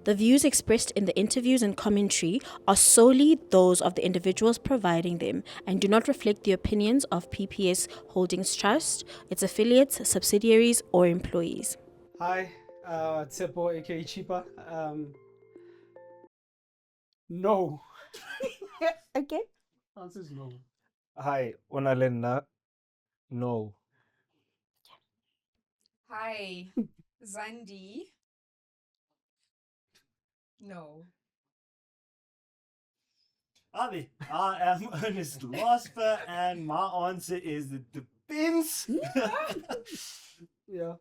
The views expressed in the interviews and commentary are solely those of the individuals providing them and do not reflect the opinions of PPS Holdings Trust, its affiliates, subsidiaries, or employees. Hi, Tsepo, aka Chipa. No. Okay. Answer is no. Hi, Unalena. No. Hi, Zandi. No. Abi, I am Ernest Losper, and my answer is it depends. Yeah.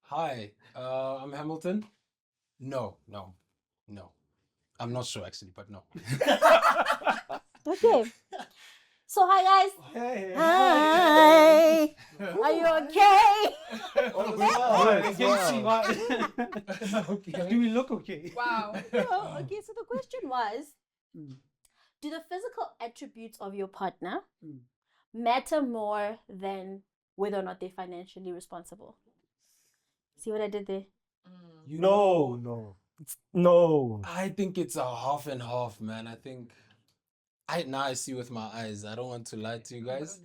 Hi, I'm Hamilton. No. I'm not sure actually, but no. Okay. So, hi guys. Hey. Hi. Are you okay? I can see why. Okay. Do we look okay? Wow. No, okay, so the question was, Mm. do the physical attributes of your partner Mm. matter more than whether or not they're financially responsible? See what I did there? You No, know, no. No. I think it's a half and half, man. I think I see with my eyes. I don't want to lie to you guys.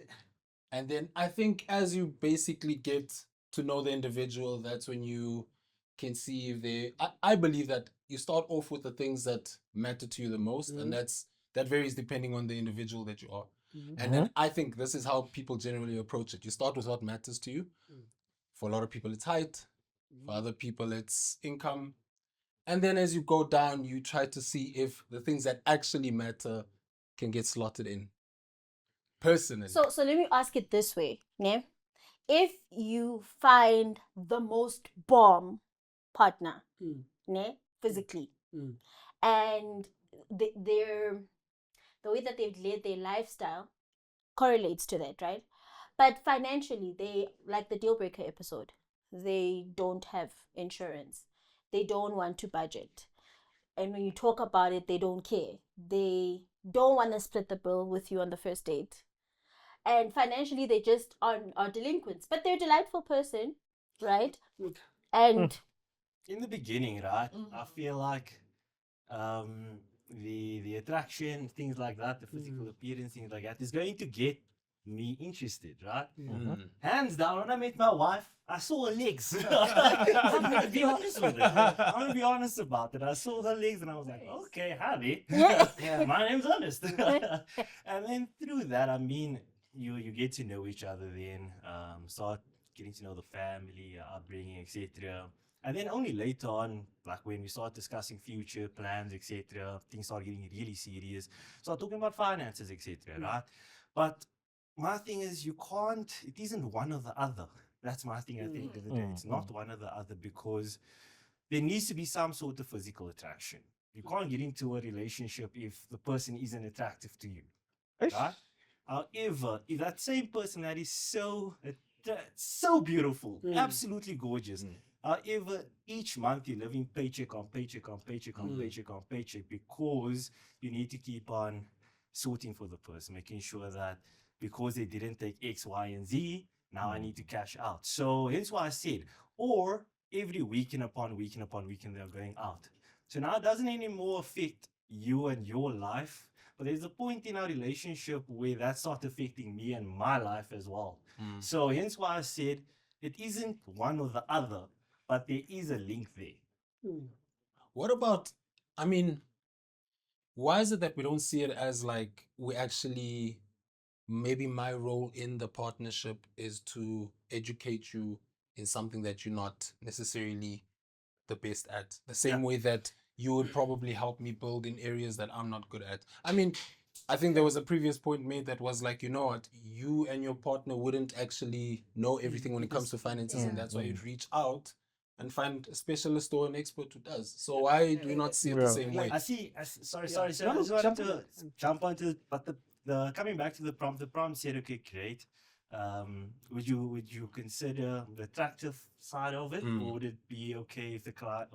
And then I think as you basically get to know the individual, that's when you can see if they. I believe that you start off with the things that matter to you the most, and that varies depending on the individual that you are. And then I think this is how people generally approach it. You start with what matters to you. For a lot of people, it's height. For other people, it's income. And then as you go down, you try to see if the things that actually matter can get slotted in. Personally. So let me ask it this way, yeah? If you find the most bomb partner, Mm. yeah, physically, Mm. and the way that they've led their lifestyle correlates to that, right? But financially, they, like the deal breaker episode, they don't have insurance. They don't want to budget. And when you talk about it, they don't care. They don't want to split the bill with you on the first date. And financially, they just are delinquents. But they're a delightful person, right? And In the beginning, right? I feel like the attraction, things like that, the physical appearance, things like that, is going to get me interested, right? Hands down, when I met my wife, I saw her legs. I'm gonna be honest with it. I'm gonna be honest about it. I saw her legs and I was like, okay, howdy. My name's Ernest. And then through that, I mean, you get to know each other then, start getting to know the family, upbringing, etc. And then only later on, like when we start discussing future plans, etc., things start getting really serious. Start talking about finances, etc., right? But my thing is, you can't, it isn't one or the other. That's my thing at the end of the day. It's not one or the other because there needs to be some sort of physical attraction. You can't get into a relationship if the person isn't attractive to you, right? However, if that same person that is so beautiful, absolutely gorgeous, however, each month you're living paycheck on paycheck on paycheck on paycheck on paycheck because you need to keep on sorting for the person, making sure that because they didn't take X, Y, and Z, now I need to cash out. So hence why I said, or every weekend upon weekend upon weekend they're going out. So now it doesn't anymore affect you and your life, but there's a point in our relationship where that starts affecting me and my life as well. So hence why I said it isn't one or the other, but there is a link there. What about, I mean, why is it that we don't see it as like we actually, maybe my role in the partnership is to educate you in something that you're not necessarily the best at, the same way that you would probably help me build in areas that I'm not good at. I mean, I think there was a previous point made that was like, you know what, you and your partner wouldn't actually know everything when it comes to finances, and that's why you'd reach out and find a specialist or an expert who does. So why do you not see it the same way? I see. Sorry. I just wanted to jump onto, but the coming back to the prompt said, okay, great. would you consider the attractive side of it, or would it be okay if the client,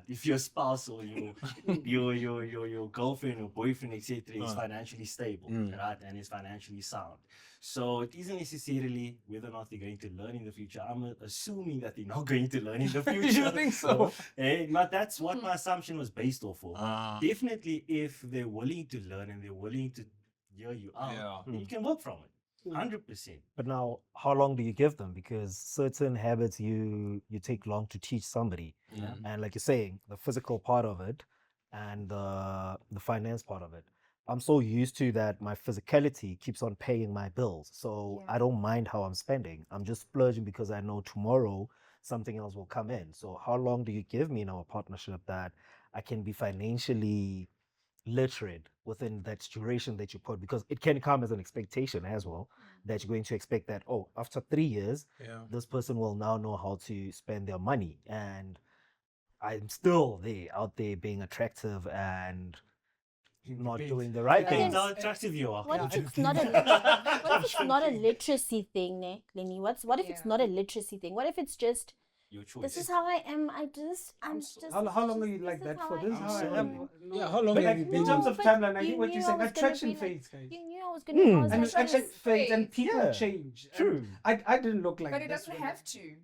if your spouse or your girlfriend or boyfriend, etc., is financially stable, right, and is financially sound? So it isn't necessarily whether or not they're going to learn in the future. I'm assuming that they're not going to learn in the future. You think so? But that's what my assumption was based off of. Ah. Definitely, if they're willing to learn and they're willing to hear you out, Yeah. you can work from it. 100%. But now, how long do you give them? Because certain habits you take long to teach somebody, Yeah. and like you're saying, the physical part of it and the finance part of it. I'm so used to that my physicality keeps on paying my bills, so Yeah. I don't mind how I'm spending. I'm just splurging because I know tomorrow something else will come in. So how long do you give me in our partnership that I can be financially literate within that duration that you put, because it can come as an expectation as well, that you're going to expect that, oh, after 3 years Yeah. this person will now know how to spend their money, and I'm still there out there being attractive and not Depends. doing the right But things. then- How attractive you are. What Yeah, if I it's think- not a what if it's not a literacy thing, ne, Lenny? What if it's Yeah. not a literacy thing? What if it's just Your choice. this is how I am? I'm just How long are you like this that is for? how This is I how I am. am. No. Yeah, how long But have like, you in been terms No, of but timeline, I you think what knew you're I saying, was gonna attraction be like- fades, guys. You knew I was gonna. I was And like, attraction fades. fades and people Yeah. change. And True. I didn't look like But it this doesn't when- have to.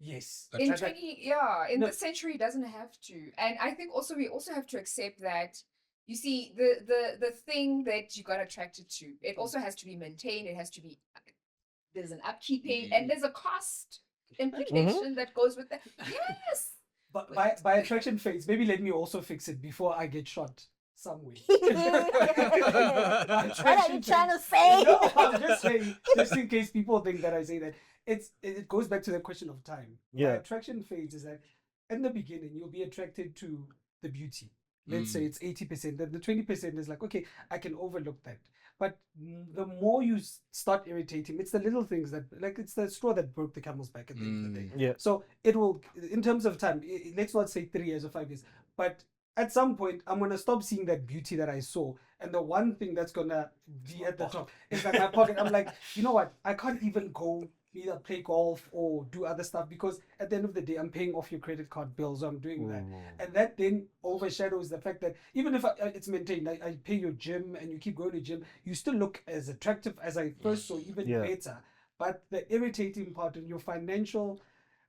Yes. In Attract- in No. this century, it doesn't have to. And I think also we also have to accept that. You see, the thing that you got attracted to, it also has to be maintained. It has to be. There's an upkeeping, and there's a cost implication that goes with that. Yes. But by attraction fades, maybe let me also fix it before I get shot somewhere. what are you trying to say? No, I'm just saying, just in case people think that I say that. It goes back to the question of time. Yeah. My attraction phase is that in the beginning you'll be attracted to the beauty. Let's say it's 80%. Then the 20% is like, okay, I can overlook that. But the more you start irritating, it's the little things that, like, it's the straw that broke the camel's back at the end of the day. Yeah. So it will, in terms of time, let's not say 3 years or 5 years, but at some point, I'm gonna stop seeing that beauty that I saw, and the one thing that's gonna be at the top is like my pocket. I'm like, you know what? I can't even go either play golf or do other stuff, because at the end of the day, I'm paying off your credit card bills. So I'm doing that, and that then overshadows the fact that even if it's maintained, I pay your gym and you keep going to gym, you still look as attractive as I first saw, even Yeah. better. But the irritating part in your financial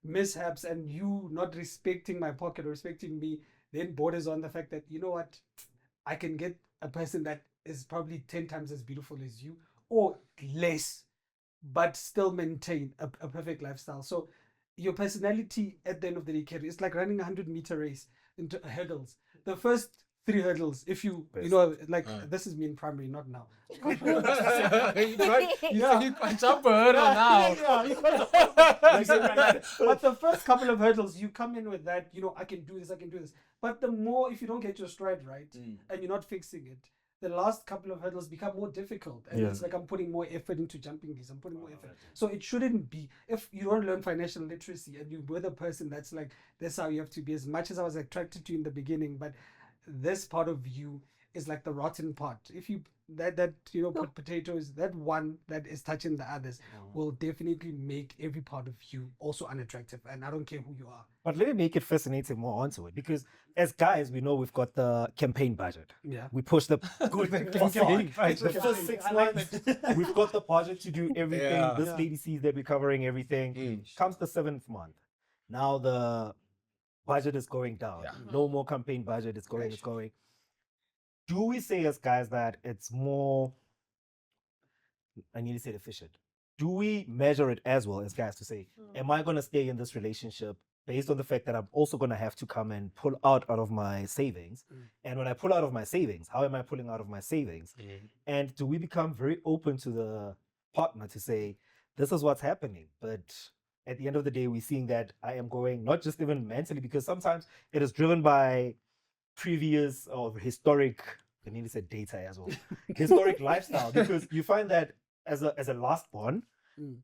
mishaps and you not respecting my pocket or respecting me then borders on the fact that, you know what, I can get a person that is probably 10 times as beautiful as you or less, but still maintain a perfect lifestyle. So your personality at the end of the day carries. It's like running a 100-meter race into hurdles. The first 3 hurdles, if you know, like this is me in primary, not now. You can jump a hurdle now. But the first couple of hurdles, you come in with that, you know, I can do this, I can do this. But the more, if you don't get your stride right and you're not fixing it, the last couple of hurdles become more difficult. And it's like I'm putting more effort into jumping these. I'm putting more effort. So it shouldn't be, if you don't learn financial literacy and you're with a person that's like, that's how you have to be. As much as I was attracted to you in the beginning, but this part of you is like the rotten part. If you put potatoes, that one that is touching the others will definitely make every part of you also unattractive. And I don't care who you are. But let me make it fascinating more onto it, because as guys, we know we've got the campaign budget. Yeah. We push the good Campaign budget. the first 6 months. We've got the budget to do everything. Yeah. This lady sees that we're covering everything. Comes the 7th month. Now the budget is going down. Yeah. No more campaign budget. It's going. Do we say as guys that it's more, I nearly said efficient. Do we measure it as well as guys to say, am I going to stay in this relationship based on the fact that I'm also going to have to come and pull out of my savings? And when I pull out of my savings, how am I pulling out of my savings? And do we become very open to the partner to say, this is what's happening? But at the end of the day, we're seeing that I am going, not just even mentally, because sometimes it is driven by previous or historic, I nearly said data as well, historic lifestyle, because you find that as a last born,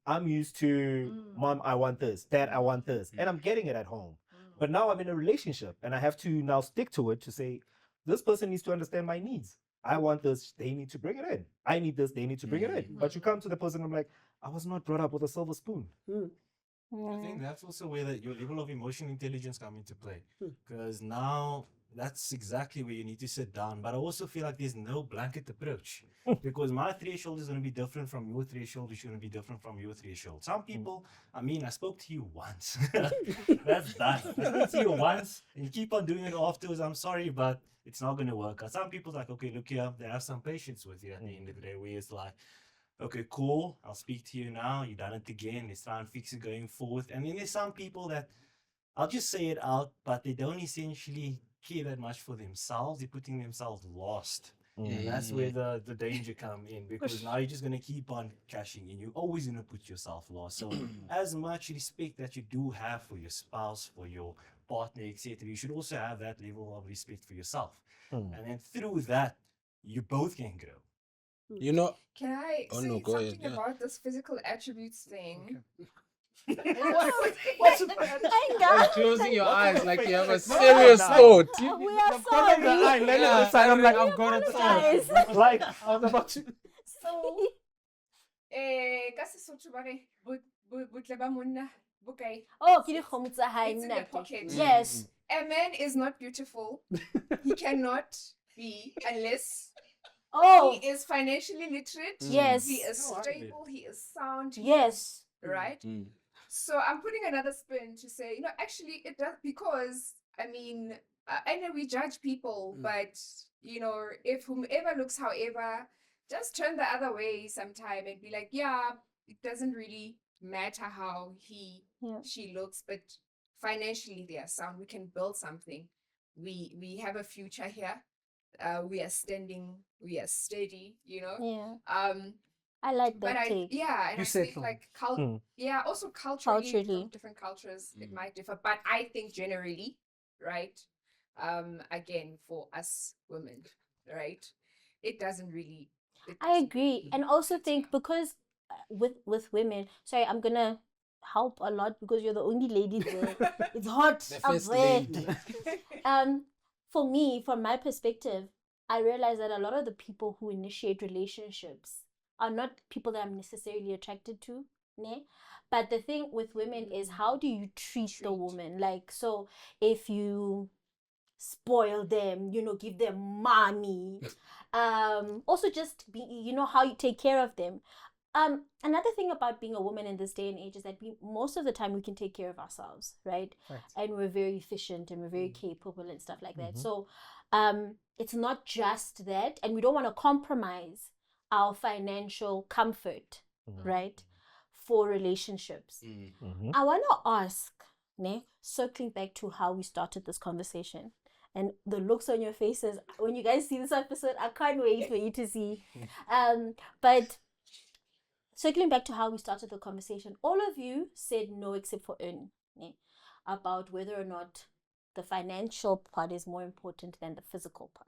I'm used to, mom, I want this, dad, I want this, and I'm getting it at home. But now I'm in a relationship and I have to now stick to it to say, this person needs to understand my needs. I want this, they need to bring it in. I need this, they need to bring it in. But you come to the person, I'm like, I was not brought up with a silver spoon. I think that's also where your level of emotional intelligence come into play. Because now that's exactly where you need to sit down. But I also feel like there's no blanket approach. Because my threshold is going to be different from your threshold, which is going to be different from your threshold. Some people, I mean, I spoke to you once. That's done. I spoke to you once, and you keep on doing it afterwards. I'm sorry, but it's not going to work out. Some people's like, okay, look here, they have some patience with you at the end of the day, where it's like, okay, cool, I'll speak to you now. You done it again. Let's try and fix it going forward. And then there's some people that I'll just say it out, but they don't essentially care that much for themselves. They're putting themselves last. And that's where the danger come in, because now you're just going to keep on cashing in. You're always going to put yourself last. So as much respect that you do have for your spouse, for your partner, etc., you should also have that level of respect for yourself. And then through that, you both can grow. You know, Can I Oh, say no, go ahead, something yeah. about this physical attributes thing? like closing your eyes like you have a No, serious no. thought. We are I've got on the eye, sorry. Lenny Yeah, this side, I'm like, I I've got a Guys. thought. Like, I was about to. So, Ka Sesotho ba re, botle ba monna bo kae? oh, ke dikgomo tsa hae It's in the ntate. pocket. Yes. A man is not beautiful. He cannot be unless Oh, he is financially literate. yes. He is No, I get it. stable. He is sound. he Yes. is- Right? So I'm putting another spin to say, actually it does, because I mean, I know we judge people, but if whomever looks however, just turn the other way sometime and be like, yeah, it doesn't really matter how she looks, but financially they are sound. We can build something. We have a future here. We are standing. We are steady. Yeah. Um, I like but that take. and You I said think so. like also Culturally. from different cultures it might differ, but I think generally, right? Again, for us women, right? It doesn't really. I agree. And also think because with women, sorry, I'm gonna help a lot because you're the only lady there. It's hot The up first there. lady. For me, from my perspective, I realize that a lot of the people who initiate relationships are not people that I'm necessarily attracted to, ne? But the thing with women is, how do you treat the woman? Like, so if you spoil them, give them money, also just be, how you take care of them. Another thing about being a woman in this day and age is that most of the time we can take care of ourselves, right? And we're very efficient and we're very capable and stuff like that. So it's not just that, and we don't want to compromise our financial comfort, right, for relationships. I want to ask, Nick, circling back to how we started this conversation and the looks on your faces when you guys see this episode, I can't wait for you to see. But circling back to how we started the conversation, all of you said no except for Ernie, about whether or not the financial part is more important than the physical part.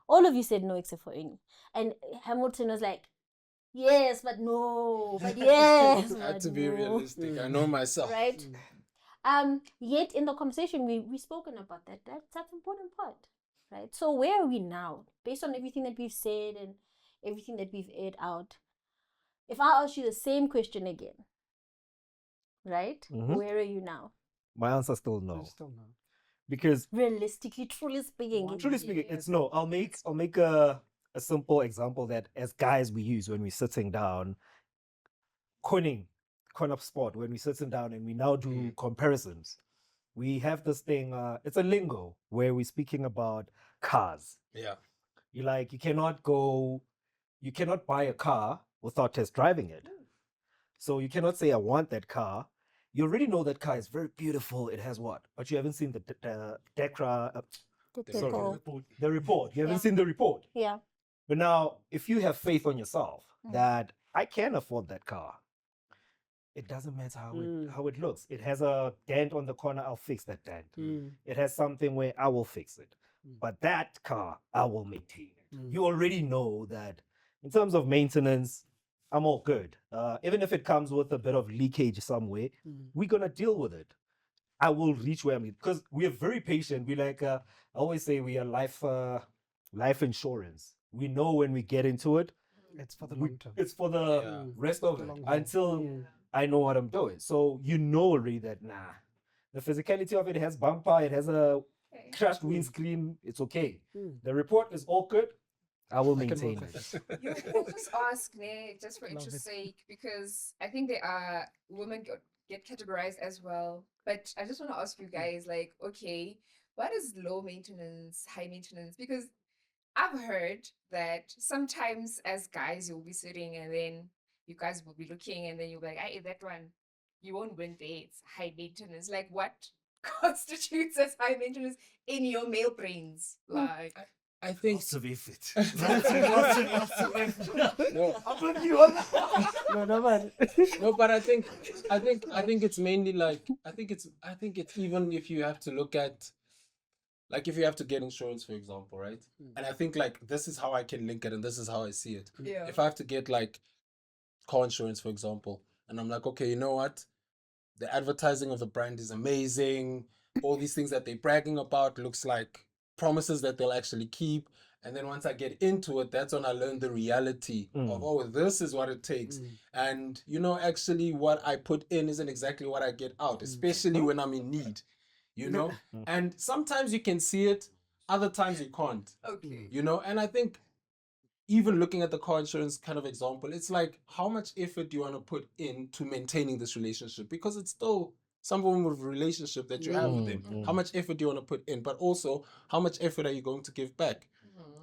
All of you said no except for Ernie. And Hamilton was like, yes, but no, but yes. I had but to be no. realistic. I know myself. Right? Yet in the conversation we spoken about that. That's an important part. Right? So where are we now? Based on everything that we've said and everything that we've aired out. If I ask you the same question again, right? Where are you now? My answer still no. Still no. Because Realistically, truly speaking. truly speaking, it's no. I'll make a simple example that as guys we use when we're sitting down, coin up spot when we're sitting down and we now do comparisons. We have this thing, it's a lingo where we're speaking about cars. Yeah. You cannot buy a car without test driving it. So you cannot say, I want that car. You already know that car is very beautiful. It has what? But you haven't seen the DECRA, the report. You haven't seen the report. Yeah. But now, if you have faith on yourself that I can afford that car, it doesn't matter how it looks. It has a dent on the corner, I'll fix that dent. It has something where I will fix it. But that car, I will maintain it. You already know that in terms of maintenance, I'm all good. Even if it comes with a bit of leakage somewhere, we're going to deal with it. I will reach where I'm because we are very patient. We I always say we are life insurance. We know when we get into it, It's for the long term. it's for the Yeah. rest of The it long haul. until I know what I'm doing. So you know already that the physicality of it has bumper, it has a Okay. crashed windscreen, it's okay. Mm. The report is all good. I will I can maintain work with it. it. You can just ask, ne, just for Love interest's it. sake, because I think there are women get categorized as well. But I just want to ask you guys, like, okay, what is low maintenance, high maintenance? Because I've heard that sometimes as guys you'll be sitting and then you guys will be looking and then you'll be like, hey, that one, you won't win there. It's high maintenance. Like what constitutes as high maintenance in your male brains? Like I think Lots of effort. Lots of effort. no, I'm with you on that. No, man. no, but I think it's mainly like I think it's even if you have to look at like if you have to get insurance, for example, right? And I think like this is how I can link it and this is how I see it. yeah. If I have to get like car insurance, for example, and I'm like, okay, you know what? The advertising of the brand is amazing. All these things that they're bragging about looks like promises that they'll actually keep. And then once I get into it, that's when I learn the reality of, oh, this is what it takes. And, you know, actually what I put in isn't exactly what I get out, especially when I'm in need, you know? And sometimes you can see it, other times you can't, Okay. you know? And I think even looking at the car insurance kind of example, it's like, how much effort do you want to put into maintaining this relationship? Because it's still some form of relationship that you have with them. How much effort do you want to put in? But also, how much effort are you going to give back?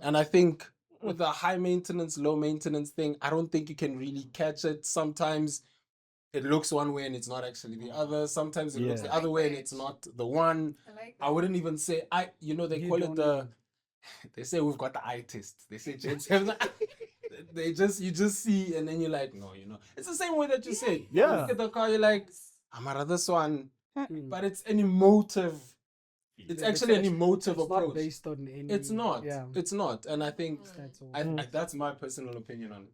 And I think with the high maintenance, low maintenance thing, I don't think you can really catch it. Sometimes it looks one way and it's not actually the other. Sometimes it looks the other way and it's not the one. I like I wouldn't even say they You call it don't the know. they say we've got the eye test. They say gents have the you just see and then you're like, no, you know. It's the same way that you said. Yeah. You look at the car, you're like, Amara, this one. Mm. But it's an emotive. It's actually an emotive It's approach. not based on any. It's not. Yeah. It's not. And I think That's all. that's my personal opinion on it.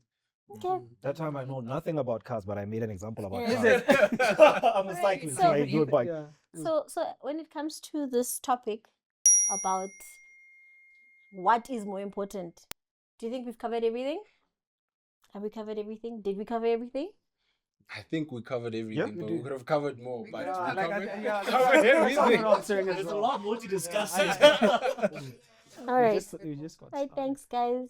Okay. That time I know nothing about cars, but I made an example about Yeah. cars. I'm a cyclist, so So- I do it by. Yeah. So when it comes to this topic about what is more important, do you think we've covered everything? Have we covered everything? Did we cover everything? I think we covered everything, we but did. we could have covered more. But Yeah, we like covered, that's covered what everything. I'm answering as There's a well. lot more to discuss. All right. We just got Right, started. thanks, guys.